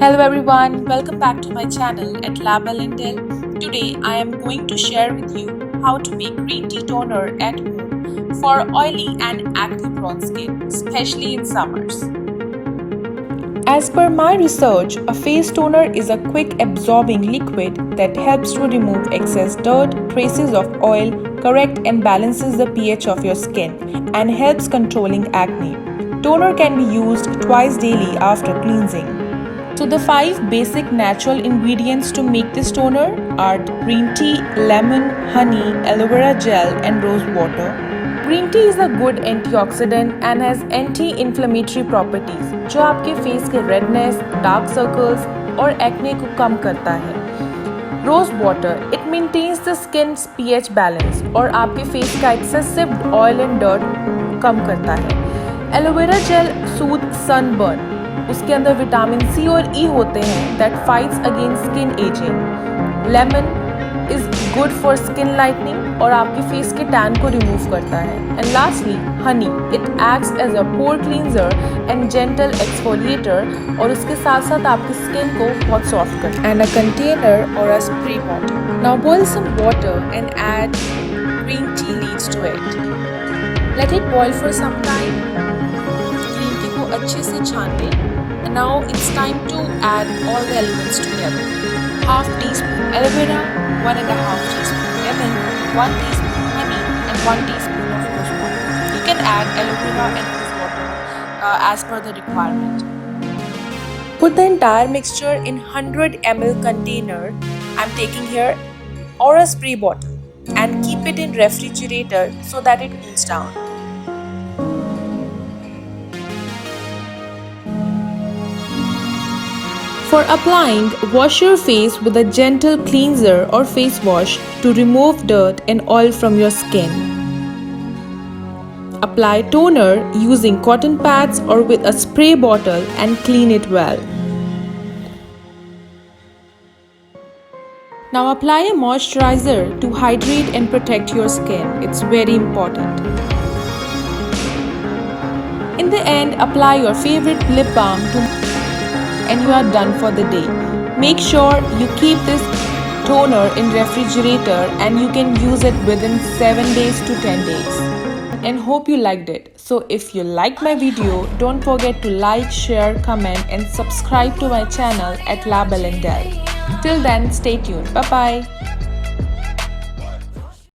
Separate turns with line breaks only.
Hello everyone, welcome back to my channel at labellindel. Today I am going to share with you how to make green tea toner at home for oily and acne prone skin, especially in summers. As per my research, a face toner is a quick absorbing liquid that helps to remove excess dirt, traces of oil, correct and balances the pH of your skin, and helps controlling acne. Toner can be used twice daily after cleansing. So the 5 basic natural ingredients to make this toner are green tea, lemon, honey, aloe vera gel and rose water. Green tea is a good antioxidant and has anti-inflammatory properties जो आपके face के redness, dark circles और acne को कम करता है। Rose water it maintains the skin's pH balance और आपके फेस का एक्सेसिव ऑयल एंड डर्ट कम करता है। एलोवेरा जेल सूद सनबर्न, उसके अंदर विटामिन सी और ई होते हैं that fights against skin ageing. Lemon is good for skin lightening और आपके फेस के टैन को रिमूव करता है। And lastly honey, it acts as a pore cleanser and gentle exfoliator और उसके साथ साथ आपकी स्किन को बहुत सॉफ्ट करता है। एंड अ कंटेनर और a spray bottle. Now boil some water and add green tea leaves to it. Let it boil for some time. Green tea को अच्छे से छान लें। And now it's time to add all the elements together. Half teaspoon aloe vera, 1.5 teaspoon lemon, 1 teaspoon honey and 1 teaspoon of rose water. You can add aloe vera and rose water as per the requirement. Put the entire mixture in 100 ml container I'm taking here or a spray bottle and keep it in refrigerator so that it cools down. For applying, wash your face with a gentle cleanser or face wash to remove dirt and oil from your skin. Apply toner using cotton pads or with a spray bottle and clean it well. Now apply a moisturizer to hydrate and protect your skin. It's very important. In the end, apply your favorite lip balm and you are done for the day. Make sure you keep this toner in refrigerator and you can use it within 7 days to 10 days. And hope you liked it. So if you liked my video, don't forget to like, share, comment and subscribe to my channel at labellindel. Till then, stay tuned. Bye bye.